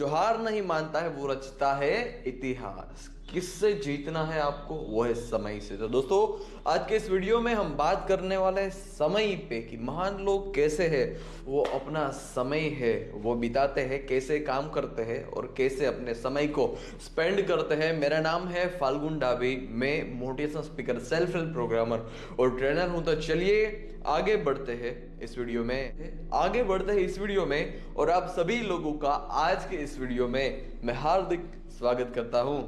जो हार नहीं मानता है वो रचता है इतिहास। किससे जीतना है आपको? वो है समय से। तो दोस्तों, आज के इस वीडियो में हम बात करने वाले हैं समय पे कि महान लोग कैसे हैं, वो अपना समय है वो बिताते हैं, कैसे काम करते हैं और कैसे अपने समय को स्पेंड करते हैं। मेरा नाम है फाल्गुन डाबी, मैं motivational speaker, self help programmer और ट्रेनर हूं। तो चलिए आगे बढ़ते हैं इस वीडियो में और आप सभी लोगों का आज के इस वीडियो में मैं हार्दिक स्वागत करता हूं।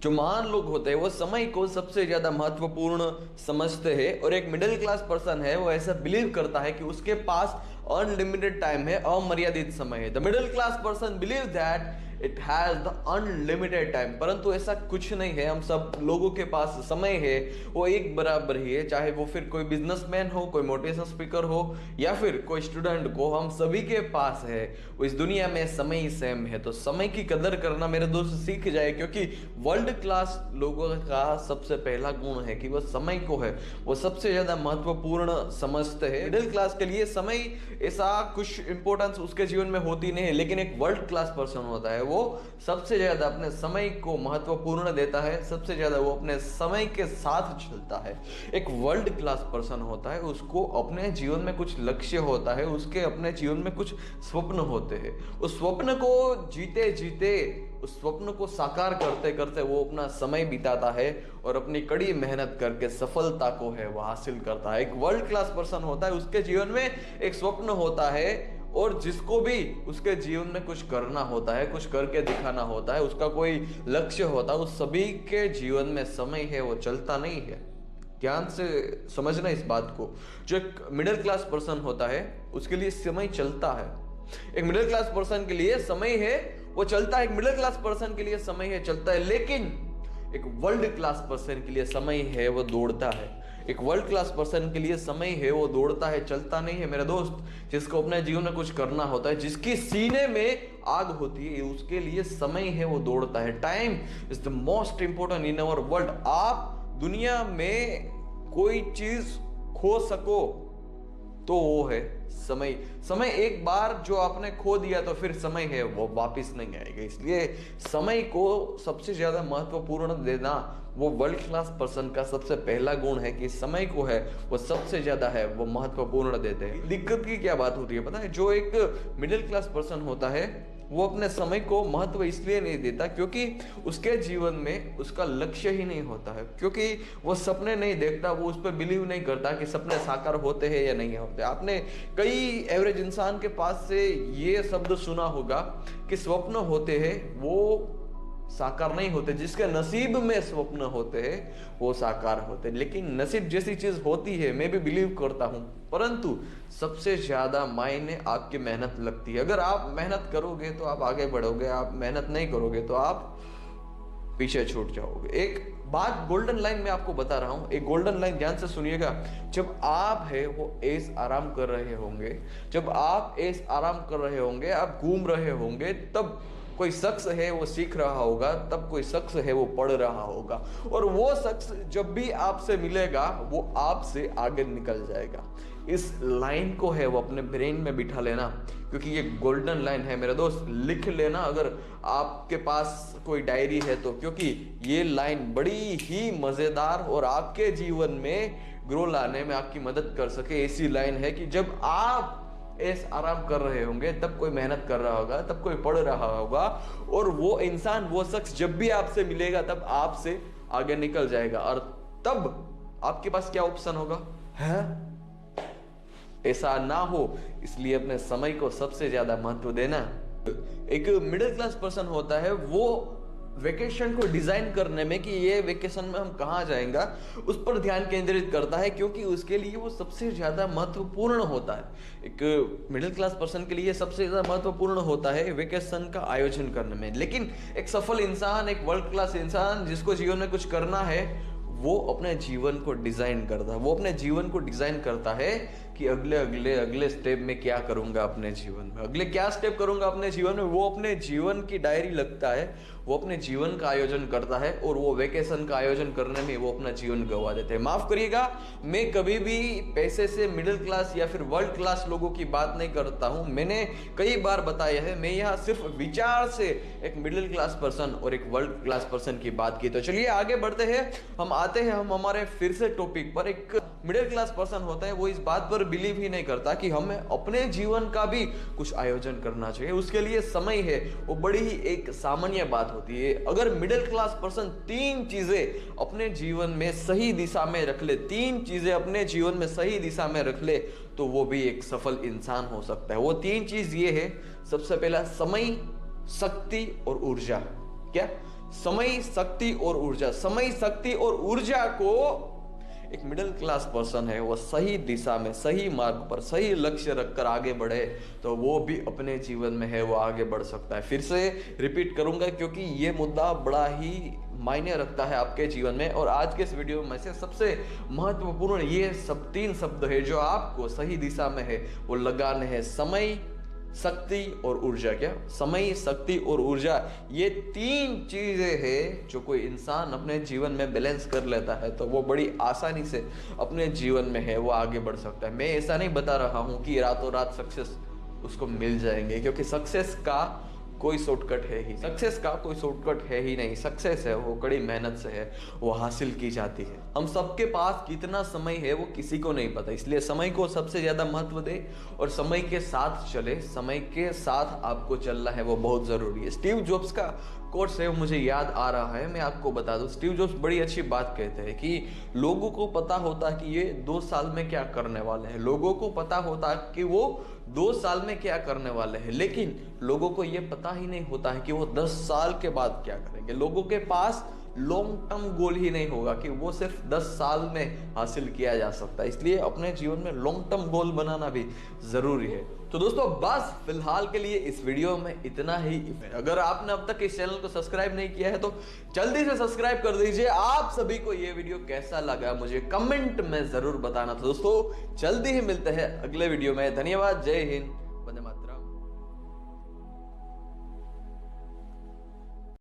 जो महान लोग होते हैं वो समय को सबसे ज्यादा महत्वपूर्ण समझते हैं और एक मिडिल क्लास पर्सन है वो ऐसा बिलीव करता है कि उसके पास अनलिमिटेड टाइम है, अमर्यादित समय है। The middle class person believe that it has the unlimited time, परंतु ऐसा कुछ नहीं है। हम सब लोगों के पास समय है वो एक बराबर ही है, चाहे वो फिर कोई बिजनेसमैन हो, कोई मोटिवेशनल स्पीकर हो या फिर कोई स्टूडेंट को, हम सभी के पास है वो इस दुनिया में समय ही सेम है। तो समय की कदर करना मेरे दोस्त सीख जाए, क्योंकि वर्ल्ड क्लास लोगों का सबसे पहला गुण है कि वो समय को है वो सबसे ज्यादा महत्वपूर्ण समझते हैं। मिडिल क्लास के लिए समय ऐसा कुछ इंपॉर्टेंस उसके जीवन में होती नहीं है, लेकिन एक वर्ल्ड क्लास पर्सन होता है वो सबसे ज्यादा अपने समय को महत्वपूर्ण देता है, सबसे ज्यादा वो अपने समय के साथ चलता है। एक वर्ल्ड क्लास पर्सन होता है उसको अपने जीवन में कुछ लक्ष्य होता है, उसके अपने जीवन में कुछ स्वप्न होते हैं। उस स्वप्न को जीते जीते, उस स्वप्न को साकार करते करते वो अपना समय बिताता है और अपनी कड़ी मेहनत करके सफलता को है वो हासिल करता है। एक वर्ल्ड क्लास पर्सन होता है, उसके जीवन में एक स्वप्न होता है और जिसको भी उसके जीवन में कुछ करना होता है, कुछ करके दिखाना होता है, उसका कोई लक्ष्य होता है, उस सभी के जीवन में समय है वो चलता नहीं है। ध्यान से समझना इस बात को। जो एक मिडिल क्लास पर्सन होता है उसके लिए समय चलता है, एक मिडिल क्लास पर्सन के लिए समय है वो चलता है, एक मिडिल क्लास पर्सन के लिए समय है चलता है। लेकिन एक वर्ल्ड क्लास पर्सन के लिए समय है वो दौड़ता है, एक वर्ल्ड क्लास पर्सन के लिए समय है वो दौड़ता है, चलता नहीं है मेरे दोस्त। जिसको अपने जीवन में कुछ करना होता है, जिसकी सीने में आग होती है, उसके लिए समय है वो दौड़ता है। Time is the most important in our world. आप दुनिया में कोई चीज खो सको तो वो है समय। समय एक बार जो आपने खो दिया तो फिर समय है वो वापस नहीं आएगा। इसलिए समय को सबसे ज्यादा महत्वपूर्ण देना वो वर्ल्ड क्लास पर्सन का सबसे पहला गुण है कि समय को है वो सबसे ज्यादा है वो महत्वपूर्ण देते हैं। दिक्कत की क्या बात होती है पता है? जो एक मिडिल क्लास पर्सन होता है वो अपने समय को महत्व इसलिए नहीं देता क्योंकि उसके जीवन में उसका लक्ष्य ही नहीं होता है, क्योंकि वो सपने नहीं देखता, वो उस पर बिलीव नहीं करता कि सपने साकार होते हैं या नहीं होते। आपने कई एवरेज इंसान के पास से ये शब्द सुना होगा कि स्वप्न होते हैं वो साकार नहीं होते, जिसके नसीब में स्वप्न होते हैं वो साकार होते हैं। लेकिन नसीब जैसी चीज होती है, मैं भी बिलीव करता हूं, परंतु सबसे ज्यादा मायने आपकी मेहनत लगती है। अगर आप मेहनत करोगे तो आप आगे बढ़ोगे, आप मेहनत नहीं करोगे तो आप पीछे छूट जाओगे। एक बात गोल्डन लाइन में आपको बता रहा हूं, एक गोल्डन लाइन ध्यान से सुनिएगा। जब आप है वो ऐश आराम कर रहे होंगे, जब आप ऐश आराम कर रहे होंगे, आप घूम रहे होंगे, तब कोई शख्स है वो सीख रहा होगा, तब कोई शख्स है वो पढ़ रहा होगा, और वो शख्स जब भी आपसे मिलेगा वो आपसे आगे निकल जाएगा। इस लाइन को है वो अपने ब्रेन में बिठा लेना, क्योंकि ये गोल्डन लाइन है मेरे दोस्त। लिख लेना अगर आपके पास कोई डायरी है तो, क्योंकि ये लाइन बड़ी ही मजेदार और आपके जीवन में ग्रो लाने में आपकी मदद कर सके ऐसी लाइन है कि जब आप ऐस आराम कर रहे होंगे तब कोई मेहनत कर रहा होगा, तब कोई पढ़ रहा होगा, और वो इंसान, वो शख्स जब भी आपसे मिलेगा तब आपसे आगे निकल जाएगा। और तब आपके पास क्या ऑप्शन होगा? है ऐसा ना हो, इसलिए अपने समय को सबसे ज्यादा महत्व देना। एक मिडिल क्लास पर्सन होता है वो वेकेशन को डिजाइन करने में कि ये वेकेशन में हम कहाँ जाएंगे उस पर ध्यान केंद्रित करता है, क्योंकि उसके लिए वो सबसे ज्यादा महत्वपूर्ण होता है। एक मिडिल क्लास पर्सन के लिए सबसे ज्यादा महत्वपूर्ण होता है वेकेशन का आयोजन करने में। लेकिन एक सफल इंसान, एक वर्ल्ड क्लास इंसान जिसको जीवन में कुछ करना है, वो अपने जीवन को डिजाइन करता है, वो अपने जीवन को डिजाइन करता है कि अगले स्टेप में क्या करूंगा अपने जीवन में, अगले क्या स्टेप करूंगा अपने जीवन में। वो अपने जीवन की डायरी लगता है, वो अपने जीवन का आयोजन करता है और वो वेकेशन का आयोजन करने में वो अपना जीवन गंवा देते हैं। माफ करिएगा, मैं कभी भी पैसे से मिडिल क्लास या फिर वर्ल्ड क्लास लोगों की बात नहीं करता हूं। मैंने कई बार बताया है, मैं यहाँ सिर्फ विचार से एक मिडिल क्लास पर्सन और एक वर्ल्ड क्लास पर्सन की बात की। तो चलिए आगे बढ़ते हैं, हम आते हैं हम हमारे फिर से टॉपिक पर। एक मिडिल क्लास पर्सन होता है, वो इस बात पर बिलीव ही नहीं करता कि हमें अपने जीवन का भी कुछ आयोजन करना चाहिए, उसके लिए समय है। वो बड़ी ही एक सामान्य बात होती है। अगर मिडिल क्लास पर्सन 3 चीजें अपने जीवन में सही दिशा में रख ले, 3 चीजें अपने जीवन में सही दिशा में रख ले, तो वो भी एक सफल इंसान हो सकता है। वो 3 चीज ये है, सबसे पहला समय, शक्ति और ऊर्जा। क्या? समय, शक्ति और ऊर्जा। समय, शक्ति और ऊर्जा को एक मिडिल क्लास पर्सन है, वो सही दिशा में, सही मार्ग पर, सही लक्ष्य रखकर आगे बढ़े तो वो भी अपने जीवन में है वो आगे बढ़ सकता है। फिर से रिपीट करूंगा क्योंकि ये मुद्दा बड़ा ही मायने रखता है आपके जीवन में। और आज के इस वीडियो में से सबसे महत्वपूर्ण ये 3 शब्द है जो आपको सही दिशा में है वो लगाने हैं, समय, शक्ति और ऊर्जा। क्या? समय, शक्ति और ऊर्जा, ये 3 चीजें हैं जो कोई इंसान अपने जीवन में बैलेंस कर लेता है तो वो बड़ी आसानी से अपने जीवन में है वो आगे बढ़ सकता है। मैं ऐसा नहीं बता रहा हूं कि रातों रात सक्सेस उसको मिल जाएंगे, क्योंकि सक्सेस का कोई शॉर्टकट है ही, सक्सेस का कोई शॉर्टकट है ही नहीं। सक्सेस है वो कड़ी मेहनत से है, वो हासिल की जाती है। हम सबके पास कितना समय है वो किसी को नहीं पता, इसलिए समय को सबसे ज्यादा महत्व दे और समय के साथ चले, समय के साथ आपको चलना है वो बहुत जरूरी है। स्टीव जॉब्स का कोट्स है, मुझे याद आ रहा है, मैं आपको बता दूं। स्टीव जॉब्स बड़ी अच्छी बात कहते हैं कि लोगों को पता होता है कि ये 2 साल में क्या करने वाले हैं, लोगों को पता होता है कि वो 2 साल में क्या करने वाले हैं, लेकिन लोगों को ये पता ही नहीं होता है कि वो 10 साल के बाद क्या करेंगे। लोगों के पास लॉन्ग टर्म गोल ही नहीं होगा कि वो सिर्फ 10 साल में हासिल किया जा सकता है। इसलिए अपने जीवन में लॉन्ग टर्म गोल बनाना भी जरूरी है। तो दोस्तों बस फिलहाल के लिए इस वीडियो में इतना ही। अगर आपने अब तक इस चैनल को सब्सक्राइब नहीं किया है तो जल्दी से सब्सक्राइब कर दीजिए। आप सभी को ये वीडियो कैसा लगा मुझे कमेंट में जरूर बताना। तो दोस्तों जल्दी ही मिलते हैं अगले वीडियो में। धन्यवाद, जय हिंद, वंदे मातरम।